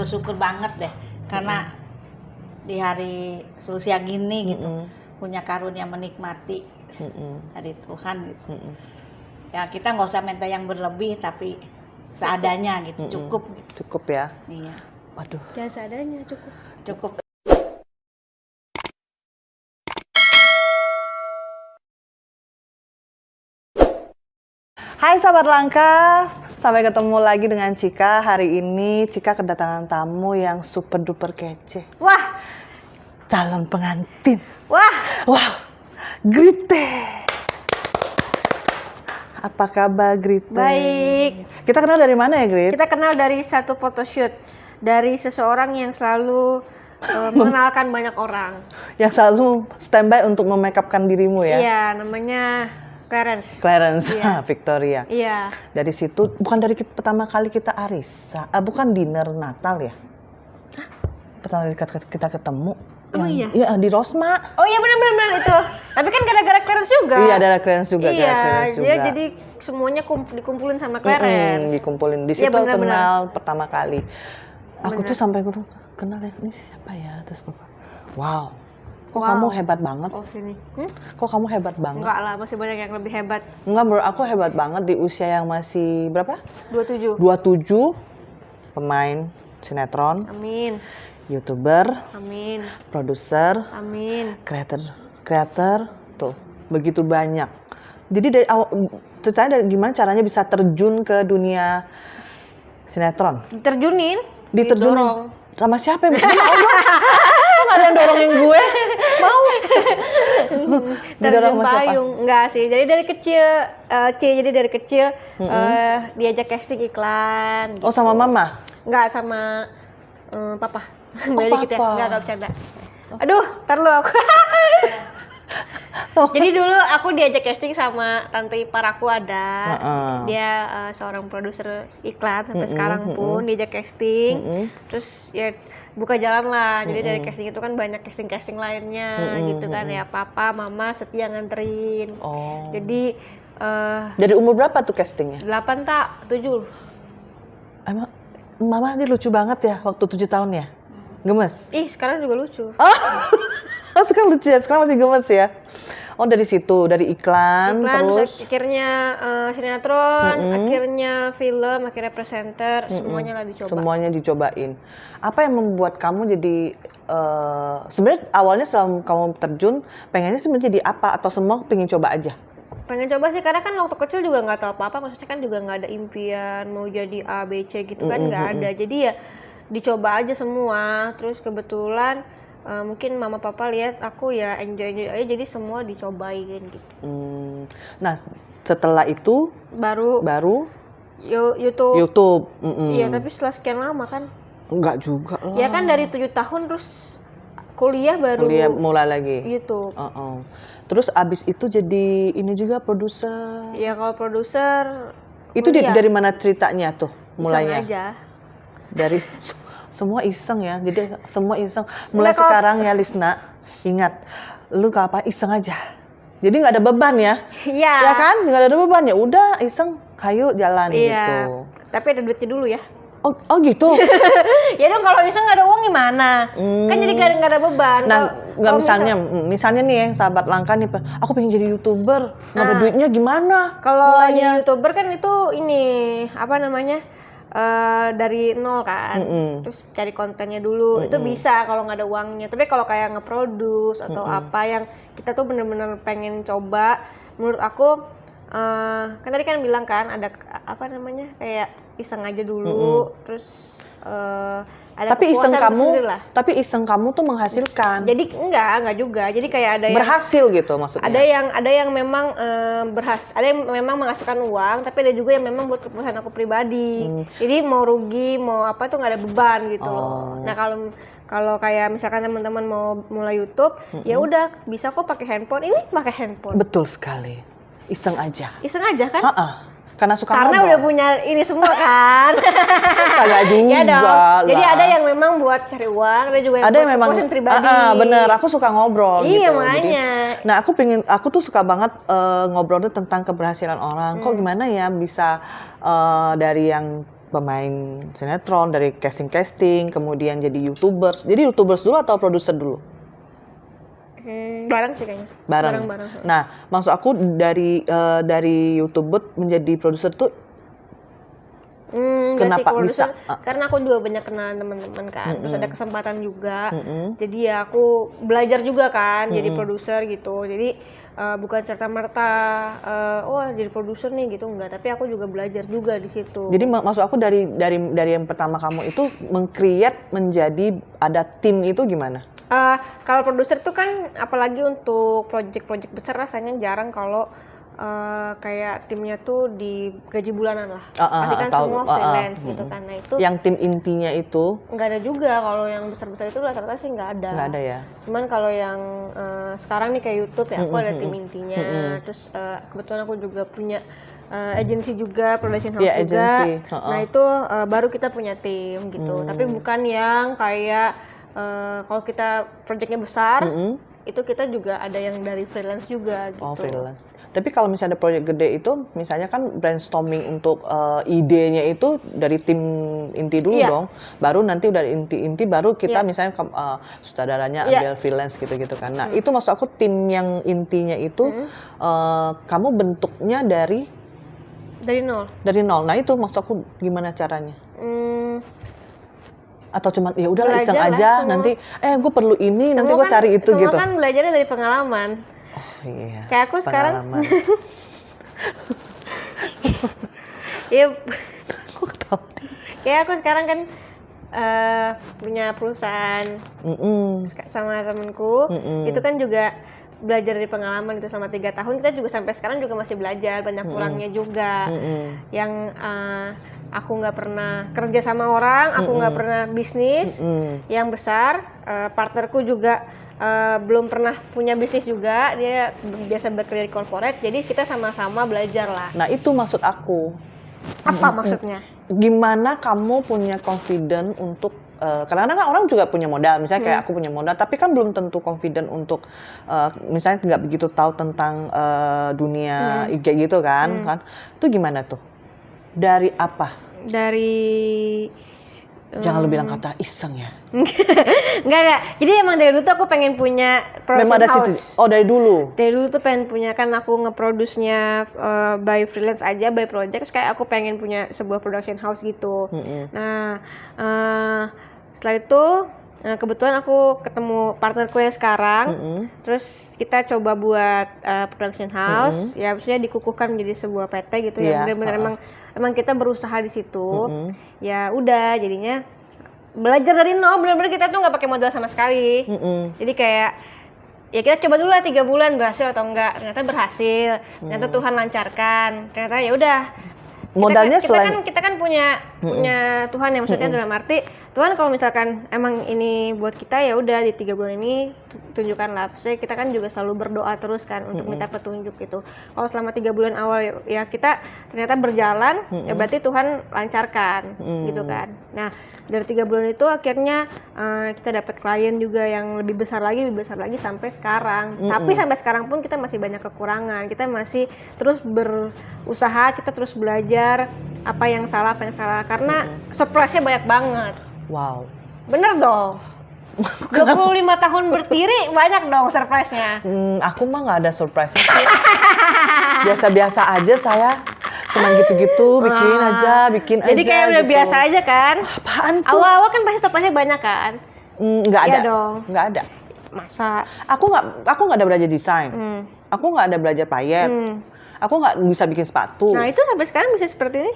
bersyukur banget deh karena di hari seusia gini gitu punya karunia menikmati dari Tuhan gitu. Ya kita nggak usah minta yang berlebih tapi seadanya gitu, cukup. Cukup ya. Iya. Waduh. Jangan seadanya, cukup. Hai sahabat langka, sampai ketemu lagi dengan Cika. Hari ini Cika kedatangan tamu yang super duper kece. Wah, Calon pengantin. wah, Wow, Grite. Apa kabar Grite? baik. Kita kenal dari mana ya Grit? Kita kenal dari satu photoshoot dari seseorang yang selalu mengenalkan banyak orang. Yang selalu standby untuk memakeupkan dirimu ya? Iya, namanya Clarence. Clarence, Iya. Victoria. Iya. Dari situ, bukan dari pertama kali kita arisan, bukan dinner Natal ya? Pertama kali kita ketemu. Oh iya? Iya, di Rosma. Oh iya benar itu. Tapi kan gara-gara Clarence juga. Iya, ada Clarence juga. Iya, Clarence juga. dia jadi semuanya dikumpulin sama Clarence. Dikumpulin. Di Iya, situ aku benar-benar. kenal pertama kali. Aku tuh sampai kenal ya, ini siapa ya? Terus wow. Kok kamu hebat banget? Oh sini. Kok kamu hebat banget? Enggak lah, masih banyak yang lebih hebat. Enggak, menurut aku hebat banget di usia yang masih berapa? 27. 27, pemain sinetron, Amin. YouTuber, Amin. produser, Amin. creator, tuh begitu banyak. Jadi dari awal, ceritanya gimana caranya bisa terjun ke dunia sinetron? Diterjunin. Diterjunin didorong. sama siapa yang mau dong? Kok nggak ada yang dorongin gue? Mau? Didorong Terjun sama siapa? payung. Enggak sih. Jadi dari kecil, jadi dari kecil diajak casting iklan. Oh sama mama? Enggak sama papa. Oh, Balik gitu ya. papa. Enggak bercanda. Aduh, ntar lu aku. Jadi dulu aku diajak casting sama tante ipar aku ada. Dia seorang produser iklan sampai sekarang pun diajak casting. Terus ya buka jalan lah. Jadi dari casting itu kan banyak casting-casting lainnya gitu kan ya. Papa, mama setia nganterin. Oh. Jadi Dari umur berapa tuh castingnya? 8 tak 7. Emang mama ini lucu banget ya waktu 7 tahun ya? Gemes? Ih, sekarang juga lucu. Oh sekarang lucu ya, sekarang masih gemes ya? Oh dari situ, dari iklan terus? Akhirnya sinetron, akhirnya film, akhirnya presenter, semuanya lah dicoba. Semuanya dicobain. Apa yang membuat kamu jadi, sebenarnya awalnya selama kamu terjun, pengennya sebenarnya jadi apa? Atau semua pengen coba aja? Pengen coba sih, karena kan waktu kecil juga nggak tahu apa-apa, maksudnya kan juga nggak ada impian mau jadi A, B, C gitu kan nggak ada. Jadi ya dicoba aja semua, terus kebetulan mungkin mama papa lihat aku ya enjoy aja, jadi semua dicobain gitu. Nah setelah itu baru YouTube. Iya, tapi setelah sekian lama kan. Enggak juga lah. Ya kan dari 7 tahun terus kuliah baru Mulai lagi. YouTube. Terus abis itu jadi ini juga produser. Ya kalau produser Itu kuliah. dari mana ceritanya tuh mulainya? Iseng aja. Dari semua iseng ya. Jadi semua iseng. Mulai Enggak, sekarang ya Lisna, ingat lu apa iseng aja. Jadi nggak ada beban ya. Iya. Ya kan? Nggak ada beban ya. Udah iseng, hayu jalan gitu. Iya. Tapi ada duitnya dulu ya. Oh gitu. Ya dong, kalau iseng nggak ada uang gimana? Kan jadi nggak ada beban. Nah, nggak Kalau misalnya nih ya sahabat langka nih, aku pengen jadi YouTuber, nggak ada duitnya gimana? Kalau jadi YouTuber kan itu ini apa namanya? Dari nol kan, terus cari kontennya dulu, itu bisa kalau nggak ada uangnya. Tapi kalau kayak nge-produce atau apa yang kita tuh bener-bener pengen coba, menurut aku kan tadi kan bilang kan ada apa namanya kayak iseng aja dulu, terus ada tapi iseng kepuasan tersendiri lah. tapi iseng kamu tuh menghasilkan. Jadi enggak juga. Jadi kayak ada yang Berhasil gitu maksudnya. ada yang memang ada yang memang menghasilkan uang, tapi ada juga yang memang buat kepuasan aku pribadi. Jadi mau rugi mau apa tuh nggak ada beban gitu loh. Nah kalau kayak misalkan teman-teman mau mulai YouTube, ya udah bisa kok pakai handphone. Ini pakai handphone. Betul sekali. Iseng aja. Iseng aja kan? Karena suka Karena ngobrol. udah punya ini semua kan. Kagak juga. Ya dong. lah. Jadi ada yang memang buat cari uang, ada juga yang ada buat yang memang kepuasan pribadi. bener, aku suka ngobrol Iya, gitu. makanya. Nah aku tuh suka banget ngobrolnya tentang keberhasilan orang. Kok gimana ya bisa dari yang pemain sinetron, dari casting, kemudian jadi YouTubers. Jadi YouTubers dulu atau produser dulu? Bareng sih kayaknya. Bareng. Nah, maksud aku dari YouTuber menjadi produser tuh kenapa bisa? Karena aku juga banyak kenalan teman-teman kan, terus ada kesempatan juga, jadi ya aku belajar juga kan, jadi produser gitu. Jadi bukan serta-merta, jadi produser nih gitu, enggak. Tapi aku juga belajar juga di situ. Jadi maksud aku dari yang pertama kamu itu meng-create menjadi ada tim itu gimana? Kalau produser tuh kan, apalagi untuk project-project besar rasanya jarang kalau kayak timnya tuh digaji bulanan lah. Pasti kan semua freelance gitu kan. Nah itu yang tim intinya itu nggak ada juga. Kalau yang besar-besar itu rata-rata sih nggak ada. Nggak ada ya. Cuman kalau yang sekarang nih kayak YouTube ya, aku ada tim intinya. Terus kebetulan aku juga punya agensi juga, production house juga. Nah itu baru kita punya tim gitu. Tapi bukan yang kayak kalau kita projectnya besar, itu kita juga ada yang dari freelance juga gitu. Oh, freelance. Tapi kalau misalnya ada proyek gede itu, misalnya kan brainstorming untuk idenya itu dari tim inti dulu dong. Baru nanti udah inti baru kita misalnya sutradaranya ambil freelance gitu-gitu kan. Nah, itu maksud aku tim yang intinya itu kamu bentuknya dari nol. Dari nol. Nah, itu maksud aku gimana caranya? Atau cuma ya udahlah iseng aja semua. Nanti gue perlu ini semua nanti gue cari itu semua gitu. Semua kan belajarnya dari pengalaman. Oh iya. Kayak aku sekarang. Iya. Aku ketawa. Kayak aku sekarang kan punya perusahaan sama temenku. Itu kan juga belajar dari pengalaman itu selama 3 tahun. Kita juga sampai sekarang juga masih belajar, banyak kurangnya juga. Yang aku nggak pernah kerja sama orang, aku nggak pernah bisnis yang besar. Partnerku juga belum pernah punya bisnis juga, dia biasa bekerja di corporate. Jadi kita sama-sama belajar lah. Nah itu maksud aku. Apa maksudnya? Gimana kamu punya confident untuk kadang-kadang kan orang juga punya modal, misalnya kayak aku punya modal, tapi kan belum tentu confident untuk misalnya nggak begitu tahu tentang dunia kayak gitu kan. Itu gimana tuh? Dari apa? Jangan lu bilang kata iseng ya. Enggak. Jadi emang dari dulu tuh aku pengen punya production house. Oh dari dulu? Dari dulu tuh pengen punya, kan aku nge-produce-nya by freelance aja, by project. Terus kayak aku pengen punya sebuah production house gitu. Nah, setelah itu kebetulan aku ketemu partnerku yang sekarang. Terus kita coba buat production house. Ya maksudnya dikukuhkan menjadi sebuah PT gitu. Yang benar-benar emang kita berusaha di situ. Ya udah jadinya belajar dari nol, benar-benar kita tuh nggak pakai modal sama sekali. Jadi kayak ya kita coba dulu lah 3 bulan berhasil atau enggak. Ternyata berhasil. Ternyata Tuhan lancarkan. Ternyata ya udah. Modalnya kita kan punya Tuhan yang maksudnya dalam arti Tuhan kalau misalkan emang ini buat kita ya udah di 3 bulan ini tunjukkanlah. Maksudnya kita kan juga selalu berdoa terus kan untuk minta petunjuk gitu. Kalau selama 3 bulan awal ya kita ternyata berjalan ya berarti Tuhan lancarkan gitu kan. Nah dari 3 bulan itu akhirnya kita dapat klien juga yang lebih besar lagi sampai sekarang. Tapi sampai sekarang pun kita masih banyak kekurangan. Kita masih terus berusaha, kita terus belajar apa yang salah karena surprise-nya banyak banget. Wow. Bener dong. 25 tahun berdiri banyak dong surprise-nya. Aku mah nggak ada surprise. Biasa-biasa aja saya. Cuma gitu-gitu bikin aja. Jadi kayak udah gitu. Biasa aja kan? Apaan tuh? Awal-awal kan pasti surprise-nya banyak kan? Nggak ada. Iya dong. Nggak ada. Masa? Aku nggak ada belajar desain. Aku nggak ada belajar payet. Aku nggak bisa bikin sepatu. Nah itu sampai sekarang bisa seperti ini?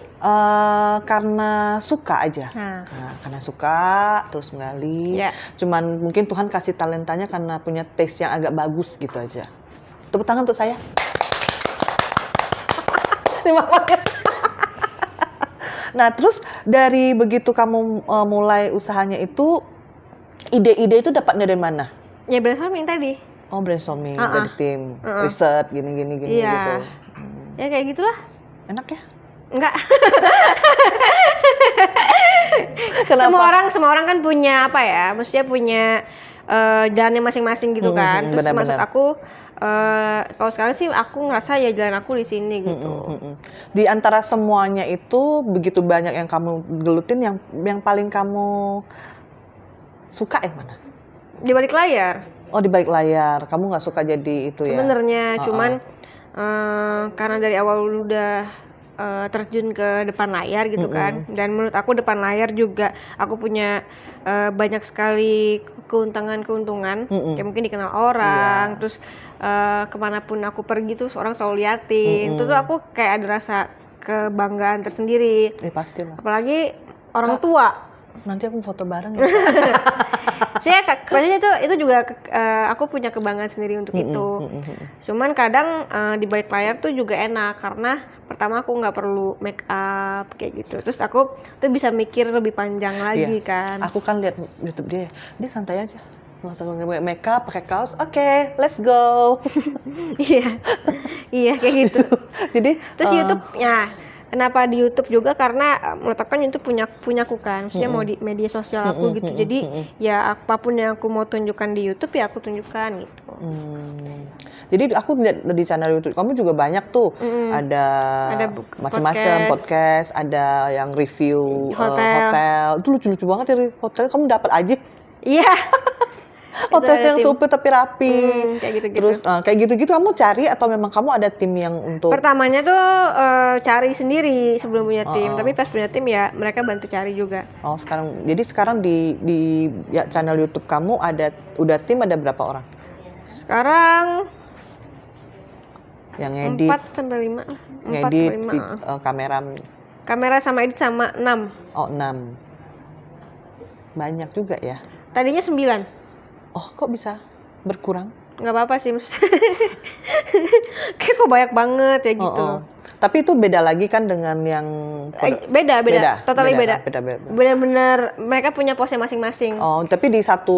Karena suka aja. Nah, karena suka terus menggali. Cuman mungkin Tuhan kasih talentanya karena punya taste yang agak bagus gitu aja. Tepuk tangan untuk saya. Terima kasih. Nah terus dari begitu kamu mulai usahanya itu, ide-ide itu dapatnya dari mana? Ya brainstorming tadi. Oh brainstorming dari tim, riset gini gitu. Ya kayak gitulah. Enak ya? Enggak. Kenapa? Semua orang kan punya apa ya? Maksudnya punya jalannya masing-masing gitu kan. Terus benar-benar. maksud aku kalau sekarang sih aku ngerasa ya jalan aku di sini gitu. Di antara semuanya itu begitu banyak yang kamu gelutin, yang paling kamu suka yang mana? Di balik layar. Oh, di balik layar. Kamu nggak suka jadi itu ya? Sebenarnya cuman karena dari awal udah terjun ke depan layar gitu kan, dan menurut aku depan layar juga aku punya banyak sekali keuntungan, kayak mungkin dikenal orang, terus kemanapun aku pergi tuh orang selalu liatin, itu tuh aku kayak ada rasa kebanggaan tersendiri. Pastilah. Apalagi orang tua. Nanti aku foto bareng ya. Saya maksudnya itu juga aku punya kebanggaan sendiri untuk itu. Cuman kadang di balik layar tuh juga enak karena pertama aku nggak perlu make up kayak gitu. Terus aku tuh bisa mikir lebih panjang lagi kan. Aku kan lihat YouTube dia santai aja. Nggak usah make up, pakai kaos. Oke, let's go. Iya kayak gitu. Jadi terus YouTube ya. Kenapa di YouTube juga karena menurut aku kan YouTube punyaku kan, maksudnya mau di media sosial aku gitu. Jadi ya apapun yang aku mau tunjukkan di YouTube ya aku tunjukkan gitu. Jadi aku lihat di channel YouTube kamu juga banyak tuh, ada macam-macam podcast, ada yang review hotel. Itu lucu-lucu banget ya hotel. Kamu dapat aja. Iya. Hotel yang super tapi rapi. Kayak gitu-gitu. Terus kayak gitu-gitu kamu cari atau memang kamu ada tim yang untuk? Pertamanya tuh cari sendiri sebelum punya tim, tapi pas punya tim ya mereka bantu cari juga. Oh sekarang di ya, channel YouTube kamu udah tim ada berapa orang? Sekarang yang ngedit 4 sampai 5 lah. Ngedit, kamera sama edit sama 6. Oh 6. Banyak juga ya. Tadinya 9. Oh, kok bisa berkurang? Nggak apa-apa sih, kayak kok banyak banget ya gitu. Tapi itu beda lagi kan dengan yang beda. Totally beda. Benar-benar mereka punya pose masing-masing. Oh, tapi di satu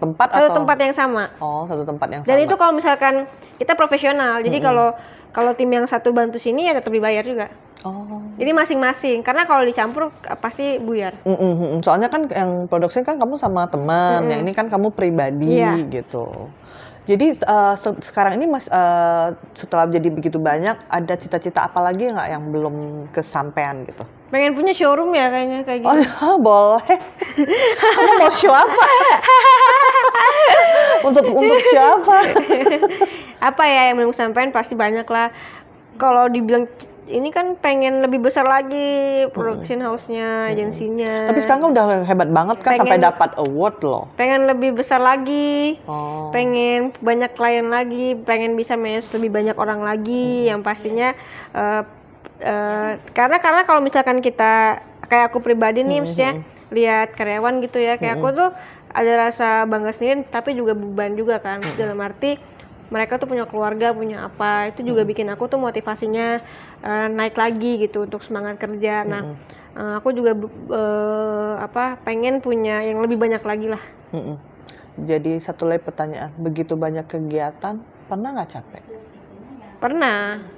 tempat satu tempat yang sama. Oh, satu tempat yang Dan sama. itu kalau misalkan kita profesional, jadi kalau tim yang satu bantu sini ya tetap dibayar juga. Oh. Jadi masing-masing, karena kalau dicampur pasti buyar. Soalnya kan yang produksi kan kamu sama teman, yang ini kan kamu pribadi gitu. Jadi sekarang ini setelah jadi begitu banyak, ada cita-cita apa lagi nggak yang belum kesampaian gitu? Pengen punya showroom ya kayaknya kayak gitu. Oh boleh. Kamu mau show apa? untuk siapa? Apa ya yang belum kesampaian pasti banyak lah. Kalau dibilang ini kan pengen lebih besar lagi production house-nya, agensinya. Tapi sekarang kan udah hebat banget kan sampai dapat award loh. Pengen lebih besar lagi, pengen banyak klien lagi, pengen bisa manage lebih banyak orang lagi, yang pastinya karena kalau misalkan kita kayak aku pribadi nih, maksudnya lihat karyawan gitu ya, kayak aku tuh ada rasa bangga sendiri, tapi juga beban juga kan, dalam arti mereka tuh punya keluarga, punya apa, itu juga bikin aku tuh motivasinya naik lagi gitu untuk semangat kerja. Nah, aku juga pengen punya yang lebih banyak lagi lah. Jadi satu lagi pertanyaan, begitu banyak kegiatan, pernah nggak capek?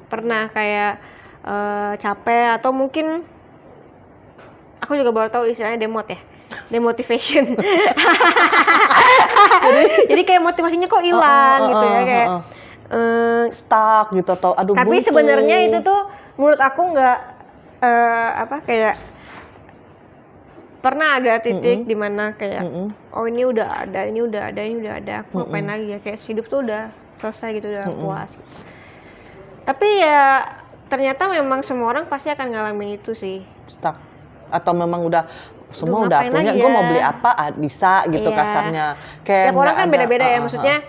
Pernah kayak capek atau mungkin aku juga baru tahu istilahnya demotivation. Jadi kayak motivasinya kok hilang gitu ya, kayak stuck gitu atau aduh. Tapi sebenarnya itu tuh menurut aku nggak kayak pernah ada titik di mana kayak oh ini udah ada, aku ngapain lagi ya, kayak hidup tuh udah selesai gitu, udah puas gitu. Tapi ya ternyata memang semua orang pasti akan ngalamin itu sih, stuck atau memang udah semua udah punya, gue mau beli apa bisa gitu kasarnya. Kayak tiap orang kan beda-beda ya, maksudnya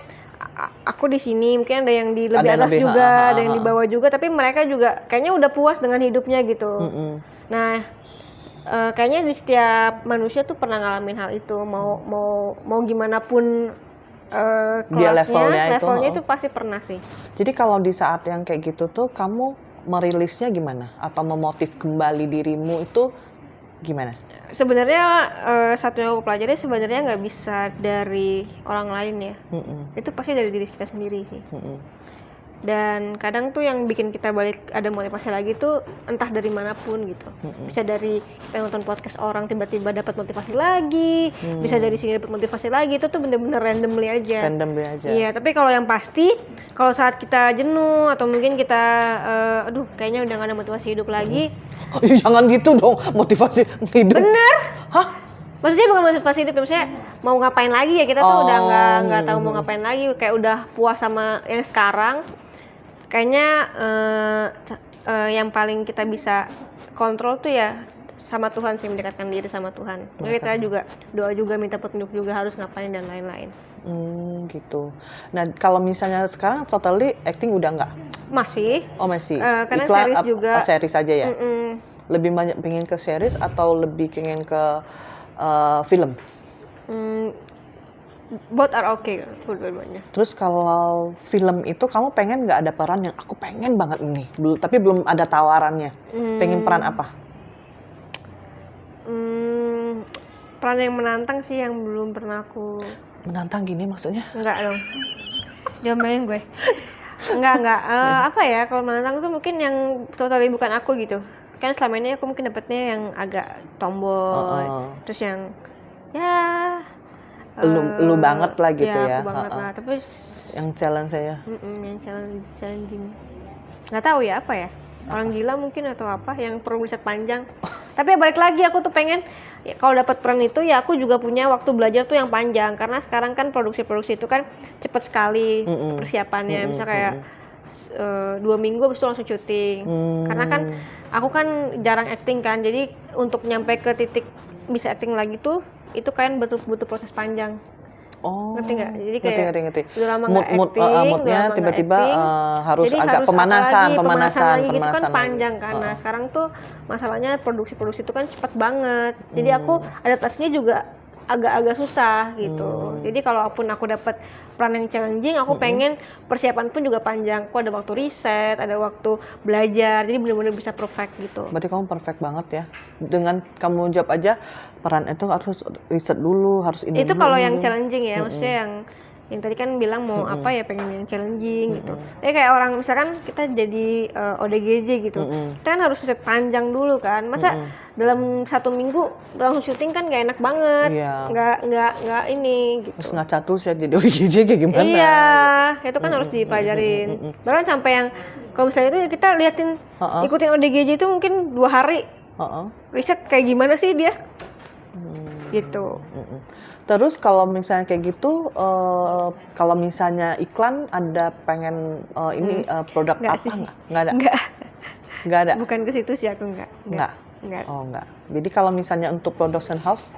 aku di sini mungkin ada yang di lebih atas juga, ada yang di bawah juga, tapi mereka juga kayaknya udah puas dengan hidupnya gitu. Nah, kayaknya di setiap manusia tuh pernah ngalamin hal itu, mau gimana pun kelasnya, levelnya itu pasti pernah sih. Jadi kalau di saat yang kayak gitu tuh kamu merilisnya gimana? Atau memotif kembali dirimu itu gimana? Sebenarnya satu yang aku pelajari sebenarnya nggak bisa dari orang lain ya. Itu pasti dari diri kita sendiri sih. Dan kadang tuh yang bikin kita balik ada motivasi lagi tuh entah dari manapun gitu. Bisa dari kita nonton podcast orang tiba-tiba dapat motivasi lagi, bisa dari sini dapat motivasi lagi, itu tuh bener-bener randomly aja. Iya, tapi kalau yang pasti kalau saat kita jenuh atau mungkin kita aduh kayaknya udah gak ada motivasi hidup lagi. Jangan gitu dong, motivasi hidup. Bener. Hah? Maksudnya bukan motivasi hidup, maksudnya mau ngapain lagi ya, kita tuh udah nggak tahu mau ngapain lagi, kayak udah puas sama yang sekarang. Kayaknya yang paling kita bisa kontrol tuh ya sama Tuhan sih, mendekatkan diri sama Tuhan. Jadi kita juga doa juga, minta petunjuk juga harus ngapain dan lain-lain. Gitu. Nah kalau misalnya sekarang totally acting udah nggak? Masih. Oh masih. Karena Iklan, series juga. Series aja ya. Lebih banyak pengen ke series atau lebih pengen ke film? Both are okay, dua-duanya. Terus kalau film itu kamu pengen nggak ada peran yang aku pengen banget ini, tapi belum ada tawarannya. Pengen peran apa? Peran yang menantang sih yang belum pernah aku. Menantang gini maksudnya? Enggak dong. Jombelin gue. Enggak. Apa ya, kalau menantang itu mungkin yang totally bukan aku gitu. Kan selama ini aku mungkin dapetnya yang agak tomboy. Terus yang ya lu banget lah gitu ya. Aku banget lah, tapi yang challenge saya. Yang challenging. Nggak tahu ya apa ya. Orang gila mungkin atau apa yang perlu riset panjang. Tapi ya balik lagi aku tuh pengen ya, kalau dapat peran itu ya aku juga punya waktu belajar tuh yang panjang, karena sekarang kan produksi itu kan cepet sekali persiapannya. Misal kayak 2 minggu habis itu langsung syuting. Karena kan aku kan jarang acting kan, jadi untuk nyampe ke titik bisa acting lagi tuh itu kan butuh proses panjang. Ngerti nggak? Jadi kayak ngerti. udah lama nggak acting, moodnya tiba-tiba harus jadi agak harus pemanasan lagi gitu kan lagi. panjang kan. Nah sekarang tuh masalahnya produksi itu kan cepat banget. Jadi aku adaptasinya juga agak-agak susah gitu. Jadi kalaupun aku dapat peran yang challenging, aku pengen persiapan pun juga panjang. Aku ada waktu riset, ada waktu belajar. Jadi benar-benar bisa perfect gitu. Berarti kamu perfect banget ya. Dengan kamu jawab aja peran itu harus riset dulu, harus ini. Itu kalau yang challenging ya, maksudnya yang tadi kan bilang mau apa ya, pengen yang challenging gitu. Kayak orang misalkan kita jadi ODGJ gitu, kita kan harus riset panjang dulu kan. Masa dalam 1 minggu langsung syuting kan gak enak banget, nggak ini gitu. Terus nggak catur sih jadi ODGJ kayak gimana? Iya, itu kan harus dipelajarin. Bahkan sampai yang kalau misalnya itu kita liatin ikutin ODGJ itu mungkin 2 hari riset kayak gimana sih dia, gitu. Terus kalau misalnya kayak gitu, kalau misalnya iklan ada pengen produk Nggak apa sih. nggak ada? Nggak ada. Bukan ke situ sih aku nggak. Oh nggak. Jadi kalau misalnya untuk production house?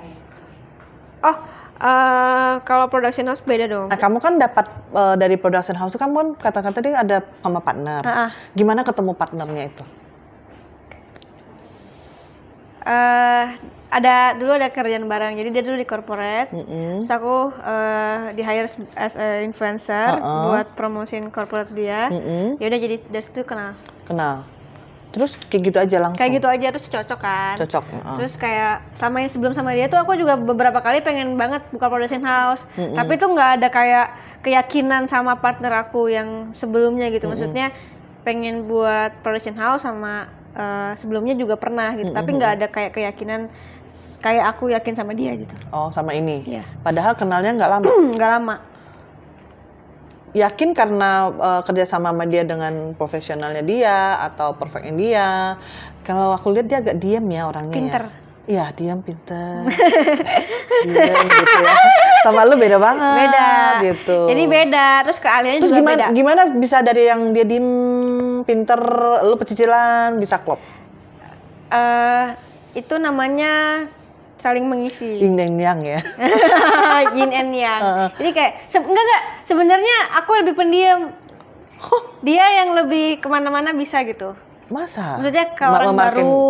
Kalau production house beda dong. Nah kamu kan dapat dari production house, kamu kan kata-kata tadi ada sama partner. Gimana ketemu partnernya itu? Dulu ada kerjaan bareng, jadi dia dulu di corporate, terus aku di hire as a influencer buat promosiin corporate dia. Ya udah, jadi dari situ kenal. Terus kayak gitu aja langsung? Kayak gitu aja, terus cocok kan. Terus kayak sebelum sama dia tuh aku juga beberapa kali pengen banget buka production house, tapi tuh nggak ada kayak keyakinan sama partner aku yang sebelumnya gitu. Maksudnya pengen buat production house sama sebelumnya juga pernah gitu, tapi nggak ada kayak keyakinan kayak aku yakin sama dia gitu. Oh, sama ini? Iya. Padahal kenalnya nggak lama? Nggak lama. Yakin karena kerja sama dia dengan profesionalnya dia atau perfectnya dia? Kalau aku lihat dia agak diam ya orangnya. Pinter. Iya, diam, pinter. Diam gitu ya. Sama lu beda banget. Beda. Gitu. Jadi beda. Terus keahliannya juga beda. Gimana bisa dari yang dia diem, pinter, lu pecicilan, bisa klop? Itu namanya saling mengisi. Yin and yang ya. Yin and yang. Jadi kayak enggak. Sebenarnya aku lebih pendiam. Dia yang lebih kemana-mana bisa gitu. Masa? Maksudnya ke orang baru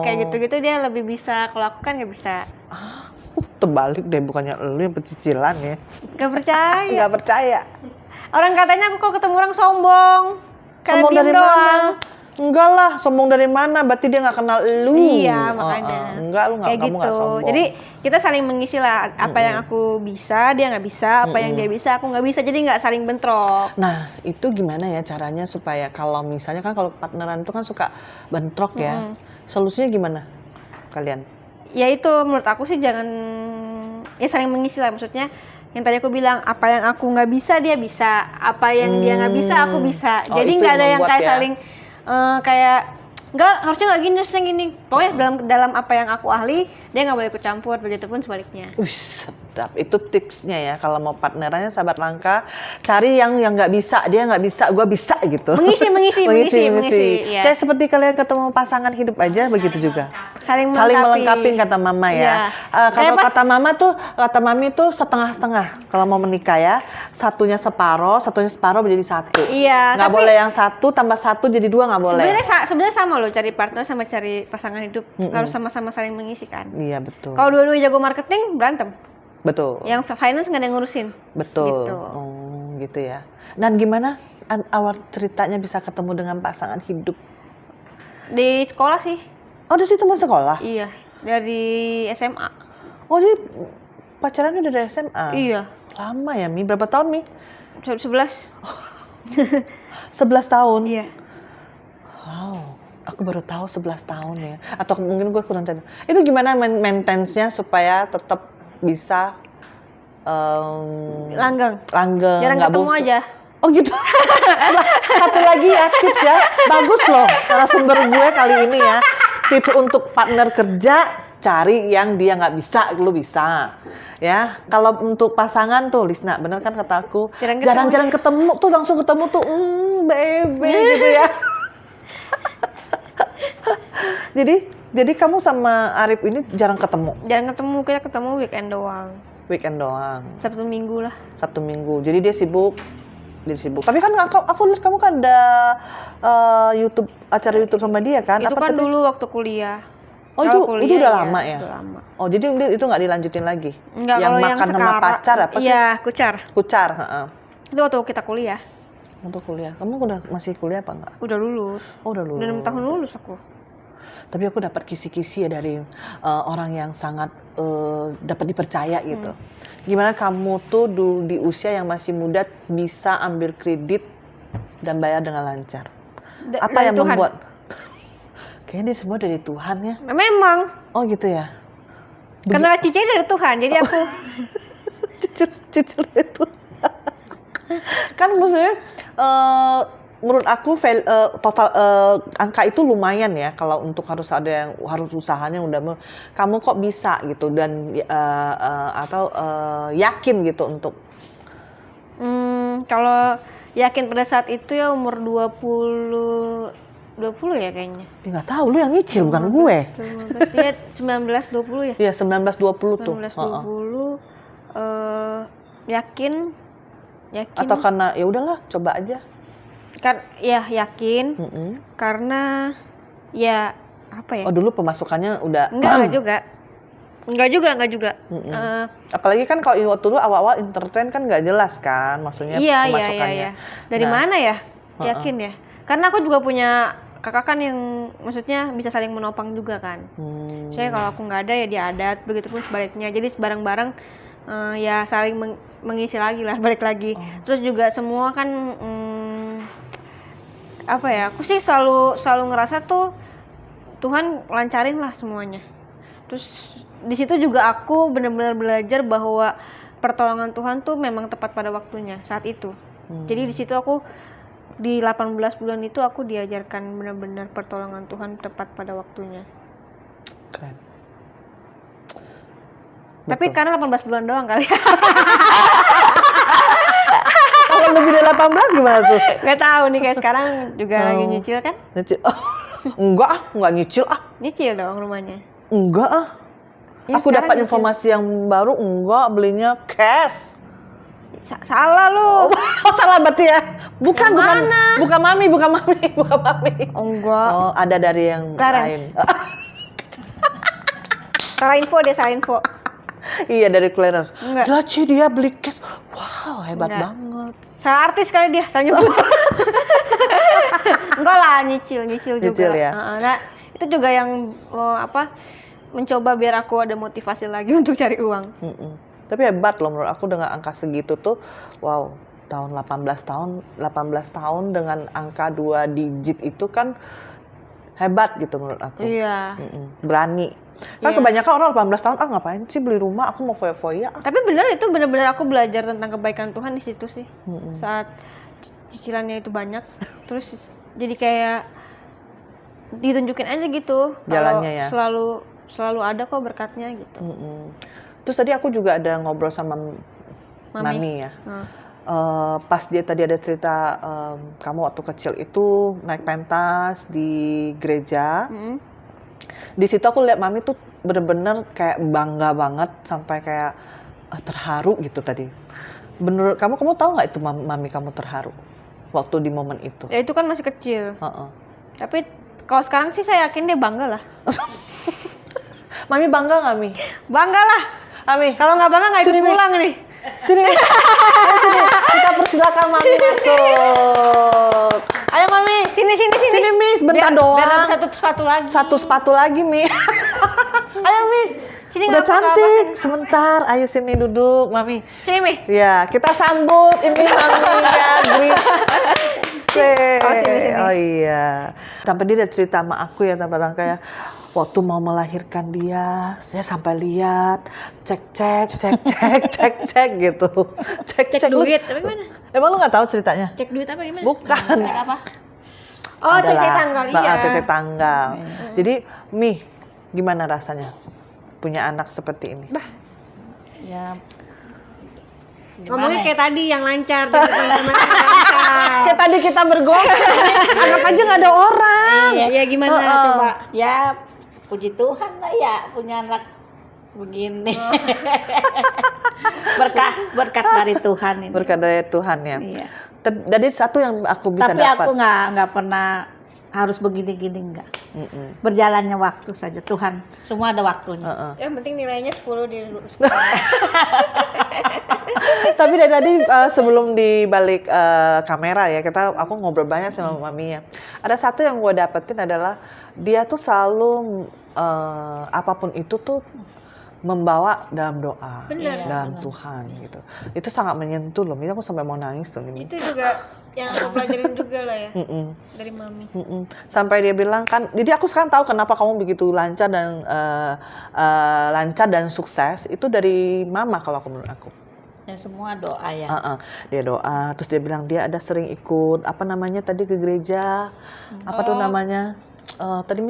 kayak gitu-gitu dia lebih bisa. Kalau aku kan nggak bisa. Terbalik deh, bukannya lu yang pecicilan ya. Gak percaya. Gak percaya. Orang katanya aku kalau ketemu orang sombong. Sombong dari mana? Enggak lah, sombong dari mana? Berarti dia nggak kenal lu. Iya, makanya. Enggak, lu nggak, kayak kamu nggak gitu. sombong. Jadi kita saling mengisi lah. Apa yang aku bisa, dia nggak bisa. Apa yang dia bisa, aku nggak bisa. Jadi nggak saling bentrok. Nah, itu gimana ya caranya supaya kalau misalnya kan kalau partneran itu kan suka bentrok ya. Solusinya gimana kalian? Ya itu menurut aku sih jangan, ya saling mengisi lah. Maksudnya yang tadi aku bilang, apa yang aku nggak bisa dia bisa, apa yang dia nggak bisa aku bisa. Oh, Jadi itu nggak yang ada yang membuat kayak ya. saling kayak nggak, harusnya nggak gini, harusnya gini. Pokoknya dalam apa yang aku ahli, dia nggak boleh ikut campur. Begitupun sebaliknya. Wih, sedap. Itu tipsnya ya. Kalau mau partnerannya sahabat langka, cari yang nggak bisa, dia nggak bisa, gua bisa gitu. Mengisi. Ya. Kayak seperti kalian ketemu pasangan hidup aja, begitu juga. Saling melengkapi kata mama ya. Iya. Kalau Kayak kata mami tuh setengah-setengah. Kalau mau menikah ya, satunya separoh menjadi satu. Iya, Nggak tapi- boleh yang satu tambah satu jadi dua, nggak boleh. Sebenarnya sama loh, cari partner sama cari pasangan hidup harus sama-sama saling mengisi kan. Iya betul. Kalau dua-duanya jago marketing, berantem. Betul. Yang finance nggak ada yang ngurusin. Betul. Gitu. Oh, gitu ya. Dan gimana awal ceritanya bisa ketemu dengan pasangan hidup? Di sekolah sih. Oh, dari teman sekolah? Iya, dari SMA. Oh, jadi pacarannya udah dari SMA? Iya. Lama ya, Mi? Berapa tahun, Mi? 11. 11 tahun? Iya. Wow, aku baru tahu 11 tahun ya. Atau mungkin gue kurang tahu. Itu gimana maintenance-nya supaya tetap bisa Langgeng. nggak Jarang ketemu bosan? aja. Oh gitu. Satu lagi ya tips ya. Bagus loh narasumber gue kali ini ya. Tips untuk partner kerja, cari yang dia nggak bisa, lu bisa. Ya, kalau untuk pasangan tuh, Lisna, bener kan kata aku, jarang-jarang ketemu tuh, langsung ketemu tuh, bebe gitu ya. Jadi kamu sama Arif ini jarang ketemu? Jarang ketemu, kita ketemu weekend doang. Weekend doang. Sabtu Minggu lah. Sabtu Minggu. Jadi dia sibuk. Tapi kan aku lihat kamu kan ada acara YouTube sama dia kan? Itu kan dulu waktu kuliah. Oh Kalau itu kuliah, udah iya, lama ya? Udah lama. Oh jadi itu nggak dilanjutin lagi? Enggak, yang kalau makan yang sama sekarang, pacar apa sih? Iya, kucar. Kucar, heeh. Itu waktu kita kuliah. Untuk kuliah. Kamu udah masih kuliah apa enggak? Udah lulus. Oh udah lulus. Udah 6 tahun lulus aku. Tapi aku dapat kisi-kisi ya dari orang yang sangat dapat dipercaya gitu. Gimana kamu tuh di usia yang masih muda bisa ambil kredit dan bayar dengan lancar? Apa dari yang Tuhan. membuat? Kayaknya dia semua dari Tuhan ya. Memang. Oh gitu ya. Karena cicil dari Tuhan, jadi aku Cicil itu. Kan maksudnya menurut aku total angka itu lumayan ya kalau untuk harus ada yang harus usahanya udah kamu kok bisa gitu dan atau yakin gitu untuk kalau yakin pada saat itu ya umur 20 ya kayaknya. nggak tahu lu yang nyicil bukan gue. 19 20 ya. Iya 19-20 tuh. 19 20 yakin Atau karena ya udahlah coba aja. Ya yakin. Karena ya apa ya? Oh dulu pemasukannya udah Enggak juga. apalagi kan kalau waktu dulu awal-awal entertain kan nggak jelas kan maksudnya pemasukannya. Iya. Dari mana ya? Yakin ya. Karena aku juga punya kakak kan yang maksudnya bisa saling menopang juga kan. Saya kalau aku nggak ada ya dia ada, begitupun sebaliknya. Jadi bareng-bareng ya saling mengisi lagi lah, balik lagi. Terus juga semua kan apa ya? Aku sih selalu ngerasa tuh Tuhan lancarin lah semuanya. Terus di situ juga aku benar-benar belajar bahwa pertolongan Tuhan tuh memang tepat pada waktunya saat itu. Jadi di situ aku di 18 bulan itu aku diajarkan benar-benar pertolongan Tuhan tepat pada waktunya. Keren. Tapi karena 18 bulan doang kali. Kalau lebih dari 18 gimana tuh? Gak tahu nih kayak sekarang juga lagi nyicil kan? Nyicil. Enggak nyicil ah. Nyicil dong rumahnya. Enggak ah. Ya, Aku sekarang dapat nyicil. informasi yang baru, enggak belinya cash. Salah lu. Oh salah berarti ya. Bukan mami. Oh, enggak. Oh ada dari yang Clarence. lain. Salah info. Iya dari Clarence. Enggak. Gila Ci, dia beli cash. Wow hebat Enggak. banget. Salah artis kali dia, salah nyebut. Enggak lah, nyicil juga. Nyicil ya? Nah, itu juga yang mencoba biar aku ada motivasi lagi untuk cari uang. Tapi hebat loh menurut aku dengan angka segitu tuh, wow, 18 tahun dengan angka 2 digit itu kan hebat gitu menurut aku. Iya. Berani. Kan kebanyakan orang 18 tahun, ngapain sih beli rumah, aku mau foya-foya. Tapi itu benar-benar aku belajar tentang kebaikan Tuhan di situ sih. Saat cicilannya itu banyak, terus jadi kayak ditunjukin aja gitu. Jalannya ya. Selalu ada kok berkatnya gitu. Terus tadi aku juga ada ngobrol sama Mami ya. Pas dia tadi ada cerita kamu waktu kecil itu naik pentas di gereja. Di situ aku lihat Mami tuh bener-bener kayak bangga banget sampai kayak terharu gitu tadi. Menurut kamu tahu nggak itu Mami kamu terharu waktu di momen itu? Ya itu kan masih kecil. Tapi kalau sekarang sih saya yakin dia bangga lah. Mami bangga nggak Mi? Bangga lah. Mami. Kalau nggak bangga nggak ikut pulang nih. Sini, sini. Kita persilakan Mami masuk. Ayo Mami. Sini. Sini Mi, sebentar doang. Biar dapat satu sepatu lagi. Satu sepatu lagi Mi. Ayo Mi. Sini, udah gak cantik. apa-apa. Sebentar, ayo sini duduk Mami. Sini Mi. Ya, kita sambut ini Maminya Grit. Sini. Oh iya. Sampai dia ada cerita sama aku ya, tentang kayak waktu mau melahirkan dia, saya sampai lihat, cek gitu. Cek duit, tapi gimana? Emang lu nggak tahu ceritanya? Cek duit apa gimana? Bukan. Cek apa? Oh, cek tanggal, iya. Cek tanggal. Jadi, Mi, gimana rasanya punya anak seperti ini? Ya. Ngomongnya kayak tadi yang lancar. Kayak tadi kita bergosip, anggap aja nggak ada orang. Iya, gimana coba? Ya, puji Tuhan lah ya punya anak begini. berkat dari Tuhan ini. Berkat dari Tuhan ya. Iya. Jadi satu yang aku bisa Tapi dapat. aku nggak pernah harus begini-gini enggak. Berjalannya waktu saja Tuhan. Semua ada waktunya. Yang penting nilainya 10 di Tapi dari tadi sebelum di balik kamera ya, aku ngobrol banyak sama Mami ya. Ada satu yang gue dapetin adalah dia tuh selalu apapun itu tuh membawa dalam doa, dalam Tuhan gitu. Itu sangat menyentuh loh. Ini aku sampai mau nangis tuh. Itu juga yang aku pelajarin juga lah ya dari Mami. Sampai dia bilang kan, jadi aku sekarang tahu kenapa kamu begitu lancar dan sukses itu dari Mama kalau menurut aku. Ya semua doa ya. Dia doa, terus dia bilang dia ada sering ikut apa namanya tadi ke gereja, apa tuh namanya tadi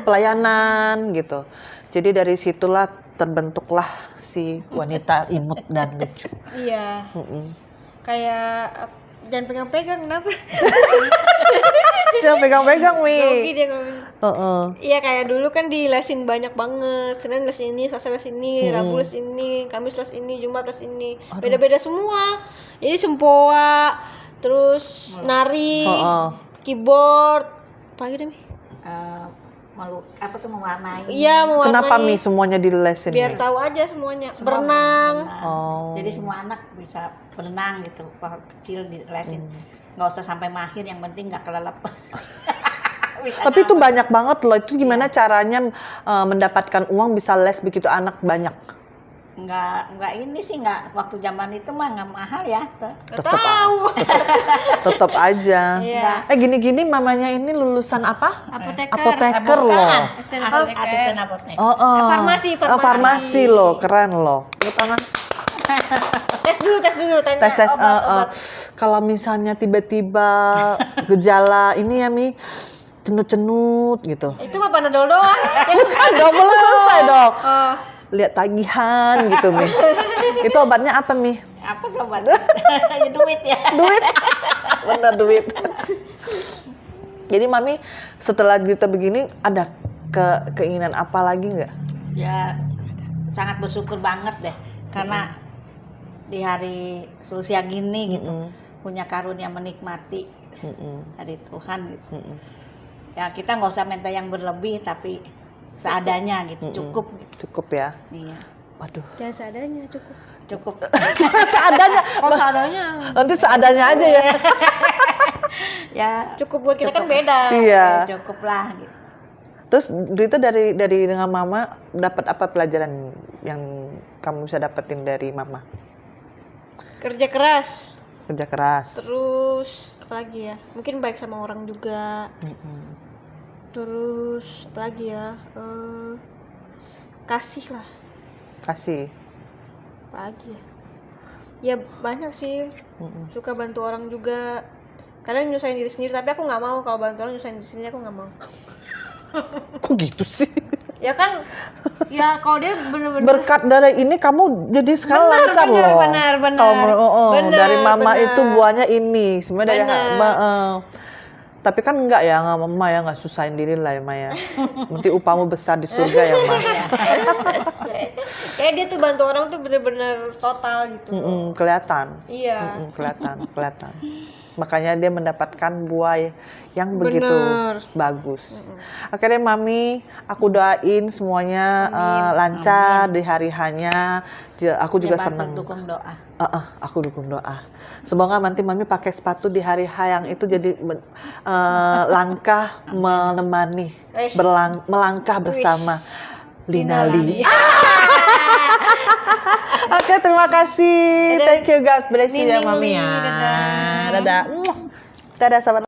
pelayanan gitu. Jadi dari situlah terbentuklah si wanita imut dan lucu. Iya. Kayak jangan pegang-pegang kenapa? Jangan pegang-pegang Mi. Grogi dia kalau Iya kayak dulu kan dilesin banyak banget. Senin les ini, Selasa les ini, Rabu les ini, Kamis les ini, Jumat les ini. Beda-beda semua. Jadi sempoa, terus nari, keyboard, apa lagi deh Mi? Mewarnai. Iya, mewarnai. Kenapa Mi semuanya dilesin? Biar tahu aja semuanya. Berenang. Jadi semua anak bisa berenang gitu. Waktu kecil dilesin. Nggak usah sampai mahir, yang penting nggak kelelep. Tapi itu banyak banget loh. Itu gimana caranya mendapatkan uang bisa les begitu anak banyak? Nggak ini sih, nggak waktu zaman itu mah nggak mahal ya. Tetap aja. Iya. Gini-gini mamanya ini lulusan apa? Apoteker loh. Asisten apoteker. Farmasi. Loh, keren loh. Tangan. Tes dulu tanya Tes. obat. Kalau misalnya tiba-tiba gejala ini ya Mi, cenut-cenut gitu. Itu mah Panadol doang. Udah belum selesai dong. Lihat tagihan gitu Mi. Itu obatnya apa Mi? Apa coba? Duit ya. Duit. Bener duit. Jadi Mami setelah kita begini ada keinginan apa lagi nggak? Ya sangat bersyukur banget deh karena di hari seusia gini gitu punya karunia menikmati dari Tuhan gitu. Ya kita nggak usah minta yang berlebih tapi seadanya gitu Cukup ya. Iya. Waduh. Jangan seadanya cukup. Seadanya. Kok seadanya? Nanti seadanya aja ya. Ya cukup buat kita kan beda. Iya. ya cukup lah gitu. Terus Rita dari dengan mama dapat apa pelajaran yang kamu bisa dapetin dari mama? Kerja keras. Kerja keras. Terus apa lagi ya? Mungkin baik sama orang juga. Terus apa lagi ya? Kasih lah. Kasih. Apa lagi ya? Ya banyak sih. Suka bantu orang juga. Kadang nyusahin diri sendiri, tapi aku nggak mau kalau bantu orang nyusahin diri sendiri, aku nggak mau. Kok gitu sih? Ya kan, ya kalau dia bener-bener Berkat dari ini kamu jadi sekarang lancar loh. benar. Kalau Benar, dari mama benar. itu buahnya ini, sebenarnya dari Benar. tapi kan enggak ya, nggak mama ya, nggak susahin diri lah ya Maya. Nanti upamu besar di surga ya Ma. kayak dia tuh bantu orang tuh bener-bener total gitu. Kelihatan. Iya. Kelihatan. Makanya dia mendapatkan buah yang begitu bagus. Akhirnya Mami, aku doain semuanya lancar di hari hanya. Aku juga senang. Dukung doa. Aku dukung doa. Semoga nanti Mami pakai sepatu di hari H yang itu jadi langkah menemani, melangkah bersama Linali. Oke, terima kasih. Thank you, God bless you ya Mami ya. Dadah. Dadah sahabat.